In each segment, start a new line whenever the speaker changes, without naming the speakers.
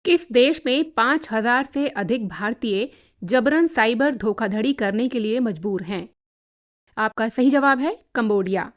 किस देश में 5,000 से अधिक भारतीय जबरन साइबर धोखाधड़ी करने के लिए मजबूर हैं? आपका सही जवाब है कंबोडिया।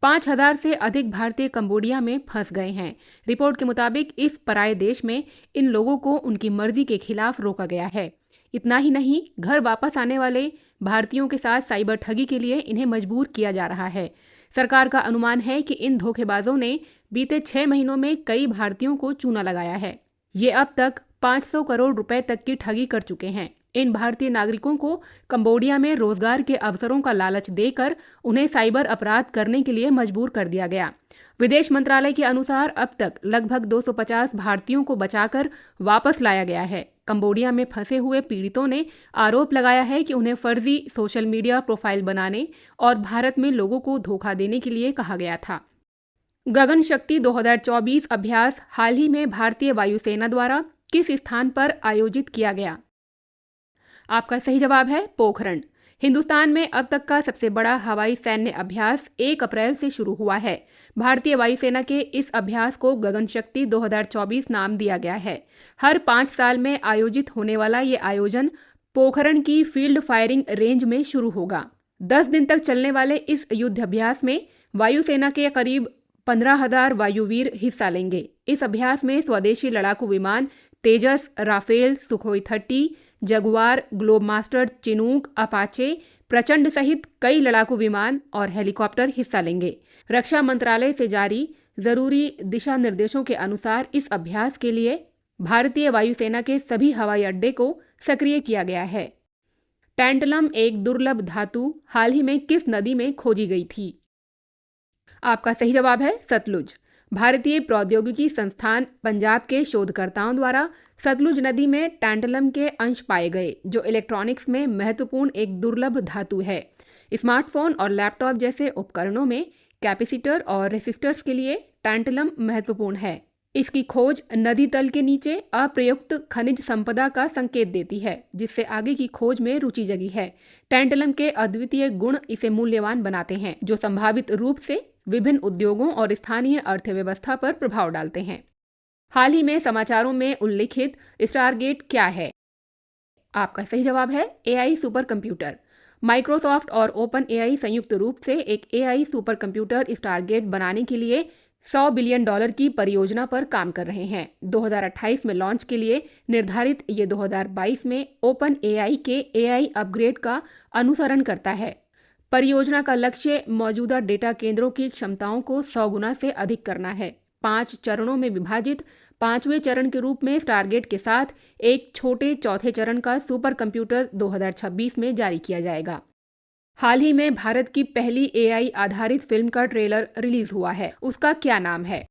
5,000 से अधिक भारतीय कंबोडिया में फंस गए हैं। रिपोर्ट के मुताबिक इस पराये देश में इन लोगों को उनकी मर्जी के खिलाफ रोका गया है। इतना ही नहीं, घर वापस आने वाले भारतीयों के साथ साइबर ठगी के लिए इन्हें मजबूर किया जा रहा है। सरकार का अनुमान है कि इन धोखेबाजों ने बीते 6 महीनों में कई भारतीयों को चूना लगाया है। ये अब तक 500 करोड़ रुपए तक की ठगी कर चुके हैं। इन भारतीय नागरिकों को कंबोडिया में रोजगार के अवसरों का लालच देकर उन्हें साइबर अपराध करने के लिए मजबूर कर दिया गया। विदेश मंत्रालय के अनुसार अब तक लगभग 250 भारतीयों को बचाकर वापस लाया गया है। कंबोडिया में फंसे हुए पीड़ितों ने आरोप लगाया है कि उन्हें फर्जी सोशल मीडिया प्रोफाइल बनाने और भारत में लोगों को धोखा देने के लिए कहा गया था। गगन शक्ति 2024 अभ्यास हाल ही में भारतीय वायुसेना द्वारा किस स्थान पर आयोजित किया गया? आपका सही जवाब है पोखरण। हिंदुस्तान में अब तक का सबसे बड़ा हवाई सैन्य अभ्यास 1 अप्रैल से शुरू हुआ है। भारतीय वायुसेना के इस अभ्यास को गगन शक्ति 2024 नाम दिया गया है। हर 5 साल में आयोजित होने वाला ये आयोजन पोखरण की फील्ड फायरिंग रेंज में शुरू होगा। 10 दिन तक चलने वाले इस युद्धाभ्यास में वायुसेना के करीब 15,000 वायुवीर हिस्सा लेंगे। इस अभ्यास में स्वदेशी लड़ाकू विमान Tejas, Rafale, Sukhoi 30, Jaguar, Globemaster, Chinook, Apache, Prachand सहित कई लड़ाकू विमान और हेलीकॉप्टर हिस्सा लेंगे। रक्षा मंत्रालय से जारी जरूरी दिशा निर्देशों के अनुसार इस अभ्यास के लिए भारतीय वायुसेना के सभी हवाई अड्डे को सक्रिय किया गया है। टैंटलम एक दुर्लभ धातु हाल ही में किस नदी में खोजी गई थी? आपका सही जवाब है सतलुज। भारतीय प्रौद्योगिकी संस्थान पंजाब के शोधकर्ताओं द्वारा सतलुज नदी में टैंटलम के अंश पाए गए, जो इलेक्ट्रॉनिक्स में महत्वपूर्ण एक दुर्लभ धातु है। स्मार्टफोन और लैपटॉप जैसे उपकरणों में कैपेसिटर और रेसिस्टर्स के लिए टैंटलम महत्वपूर्ण है। इसकी खोज नदी तल के नीचे अप्रयुक्त खनिज संपदा का संकेत देती है, जिससे आगे की खोज में रुचि जगी है। टैंटलम के अद्वितीय गुण इसे मूल्यवान बनाते हैं, जो संभावित रूप से विभिन्न उद्योगों और स्थानीय अर्थव्यवस्था पर प्रभाव डालते हैं। हाल ही में समाचारों में उल्लिखित स्टारगेट क्या है? आपका सही जवाब है एआई सुपर कंप्यूटर। माइक्रोसॉफ्ट और ओपन एआई संयुक्त रूप से एक एआई सुपर कंप्यूटर स्टारगेट बनाने के लिए $100 बिलियन की परियोजना पर काम कर रहे हैं। 2028 में लॉन्च के लिए निर्धारित ये 2022 में ओपन एआई के एआई अपग्रेड का अनुसरण करता है। परियोजना का लक्ष्य मौजूदा डेटा केंद्रों की क्षमताओं को 100 गुना से अधिक करना है। 5 चरणों में विभाजित 5वें चरण के रूप में स्टारगेट के साथ एक छोटे चौथे चरण का सुपर कंप्यूटर 2026 में जारी किया जाएगा। हाल ही में भारत की पहली एआई आधारित फिल्म का ट्रेलर रिलीज हुआ है। उसका क्या नाम है?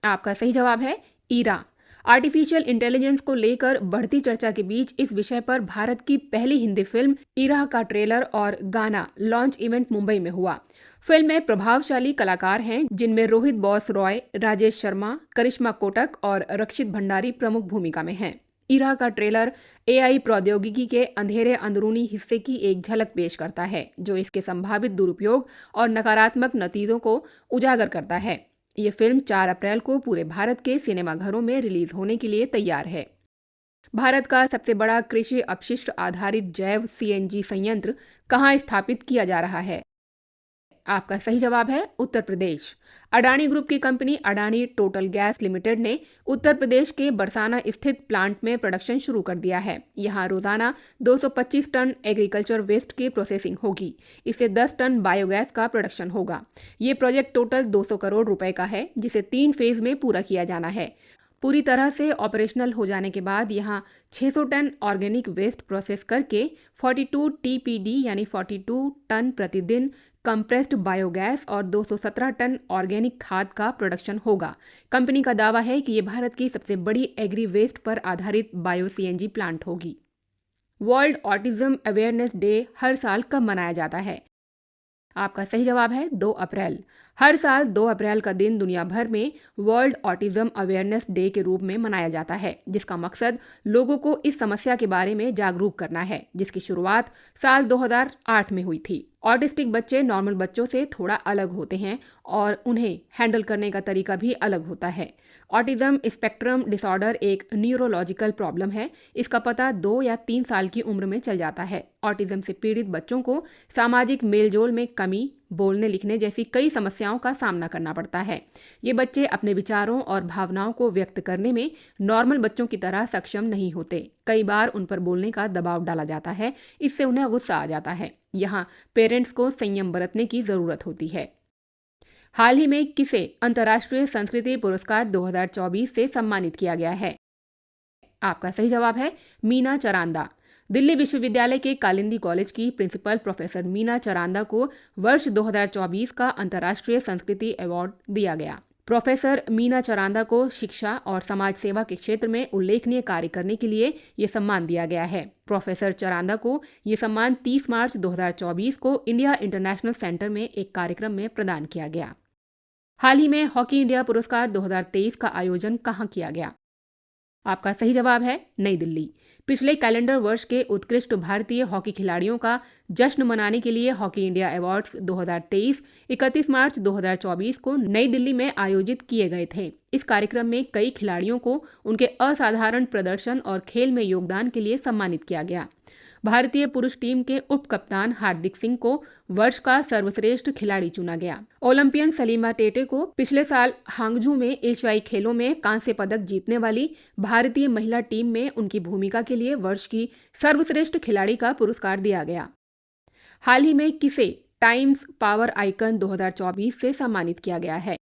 आपका सही जवाब है ईरा। आर्टिफिशियल इंटेलिजेंस को लेकर बढ़ती चर्चा के बीच इस विषय पर भारत की पहली हिंदी फिल्म ईरा का ट्रेलर और गाना लॉन्च इवेंट मुंबई में हुआ। फिल्म में प्रभावशाली कलाकार हैं, जिनमें रोहित बॉस रॉय, राजेश शर्मा, करिश्मा कोटक और रक्षित भंडारी प्रमुख भूमिका में हैं। ईरा का ट्रेलर एआई प्रौद्योगिकी के अंधेरे अंदरूनी हिस्से की एक झलक पेश करता है, जो इसके संभावित दुरुपयोग और नकारात्मक नतीजों को उजागर करता है। ये फिल्म 4 अप्रैल को पूरे भारत के सिनेमाघरों में रिलीज होने के लिए तैयार है। भारत का सबसे बड़ा कृषि अपशिष्ट आधारित जैव सीएनजी संयंत्र कहाँ स्थापित किया जा रहा है? आपका सही जवाब है उत्तर प्रदेश। अडानी ग्रुप की company Adani total gas limited ने उत्तर प्रदेश के बरसाना स्थित प्लांट में प्रोडक्शन शुरू कर दिया है। यहां रोजाना 225 टन एग्रीकल्चर वेस्ट की प्रोसेसिंग होगी। इससे 10 टन बायोगैस का प्रोडक्शन होगा। ये प्रोजेक्ट टोटल 200 करोड़ रुपए का है, जिसे 3 फेज में पूरा किया जाना है। पूरी तरह से ऑपरेशनल हो जाने के बाद यहां 600 टन ऑर्गेनिक वेस्ट प्रोसेस करके 42 टीपीडी यानी 42 टन प्रतिदिन कंप्रेस्ड बायोगैस और 217 टन ऑर्गेनिक खाद का प्रोडक्शन होगा। कंपनी का दावा है कि ये भारत की सबसे बड़ी एग्री वेस्ट पर आधारित बायो सीएनजी प्लांट होगी। वर्ल्ड ऑटिज्म अवेयरनेस डे हर साल कब मनाया जाता है? आपका सही जवाब है 2 अप्रैल। हर साल 2 अप्रैल का दिन दुनिया भर में वर्ल्ड ऑटिज्म अवेयरनेस डे के रूप में मनाया जाता है, जिसका मकसद लोगों को इस समस्या के बारे में जागरूक करना है, जिसकी शुरुआत साल 2008 में हुई थी। ऑटिस्टिक बच्चे नॉर्मल बच्चों से थोड़ा अलग होते हैं और उन्हें हैंडल करने का तरीका भी अलग होता है। ऑटिज्म स्पेक्ट्रम डिसऑर्डर एक न्यूरोलॉजिकल प्रॉब्लम है। इसका पता 2 या 3 साल की उम्र में चल जाता है। ऑटिज्म से पीड़ित बच्चों को सामाजिक मेलजोल में कमी, बोलने लिखने जैसी कई समस्याओं का सामना करना पड़ता है। ये बच्चे अपने विचारों और भावनाओं को व्यक्त करने में नॉर्मल बच्चों की तरह सक्षम नहीं होते। कई बार उन पर बोलने का दबाव डाला जाता है, इससे उन्हें गुस्सा आ जाता है। यहाँ पेरेंट्स को संयम बरतने की जरूरत होती है। हाल ही में किसे अंतर्राष्ट्रीय संस्कृति पुरस्कार 2024 से सम्मानित किया गया है? आपका सही जवाब है मीना चरांदा। दिल्ली विश्वविद्यालय के कालिंदी कॉलेज की प्रिंसिपल प्रोफेसर मीना चरांदा को वर्ष 2024 का अंतर्राष्ट्रीय संस्कृति अवार्ड दिया गया। प्रोफेसर मीना चरांदा को शिक्षा और समाज सेवा के क्षेत्र में उल्लेखनीय कार्य करने के लिए ये सम्मान दिया गया है। प्रोफेसर चरांदा को ये सम्मान 30 मार्च 2024 को इंडिया इंटरनेशनल सेंटर में एक कार्यक्रम में प्रदान किया गया। हाल ही में हॉकी इंडिया पुरस्कार 2023 का आयोजन कहाँ किया गया? आपका सही जवाब है नई दिल्ली। पिछले कैलेंडर वर्ष के उत्कृष्ट भारतीय हॉकी खिलाड़ियों का जश्न मनाने के लिए हॉकी इंडिया अवार्ड्स 2023 31 मार्च 2024 को नई दिल्ली में आयोजित किए गए थे। इस कार्यक्रम में कई खिलाड़ियों को उनके असाधारण प्रदर्शन और खेल में योगदान के लिए सम्मानित किया गया। भारतीय पुरुष टीम के उप कप्तान हार्दिक सिंह को वर्ष का सर्वश्रेष्ठ खिलाड़ी चुना गया। ओलंपियन सलीमा टेटे को पिछले साल हांगझू में एशियाई खेलों में कांस्य पदक जीतने वाली भारतीय महिला टीम में उनकी भूमिका के लिए वर्ष की सर्वश्रेष्ठ खिलाड़ी का पुरस्कार दिया गया। हाल ही में किसे टाइम्स पावर आइकन 2024 से सम्मानित किया गया है?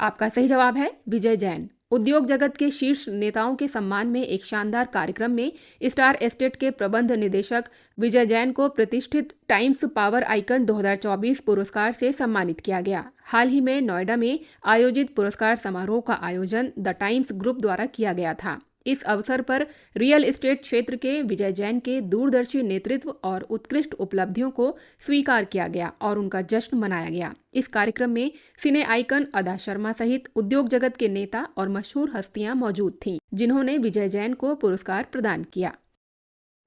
आपका सही जवाब है विजय जैन। उद्योग जगत के शीर्ष नेताओं के सम्मान में एक शानदार कार्यक्रम में स्टार एस्टेट के प्रबंध निदेशक विजय जैन को प्रतिष्ठित टाइम्स पावर आइकन 2024 पुरस्कार से सम्मानित किया गया। हाल ही में नोएडा में आयोजित पुरस्कार समारोह का आयोजन द टाइम्स ग्रुप द्वारा किया गया था। इस अवसर पर रियल एस्टेट क्षेत्र के विजय जैन के दूरदर्शी नेतृत्व और उत्कृष्ट उपलब्धियों को स्वीकार किया गया और उनका जश्न मनाया गया। इस कार्यक्रम में सिने आइकन अदा शर्मा सहित उद्योग जगत के नेता और मशहूर हस्तियां मौजूद थीं, जिन्होंने विजय जैन को पुरस्कार प्रदान किया।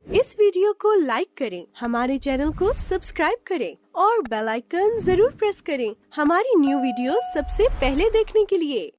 इस वीडियो को लाइक करें, हमारे चैनल को सब्सक्राइब करें और बेल आइकन जरूर प्रेस करें हमारी न्यू वीडियो सबसे पहले देखने के लिए।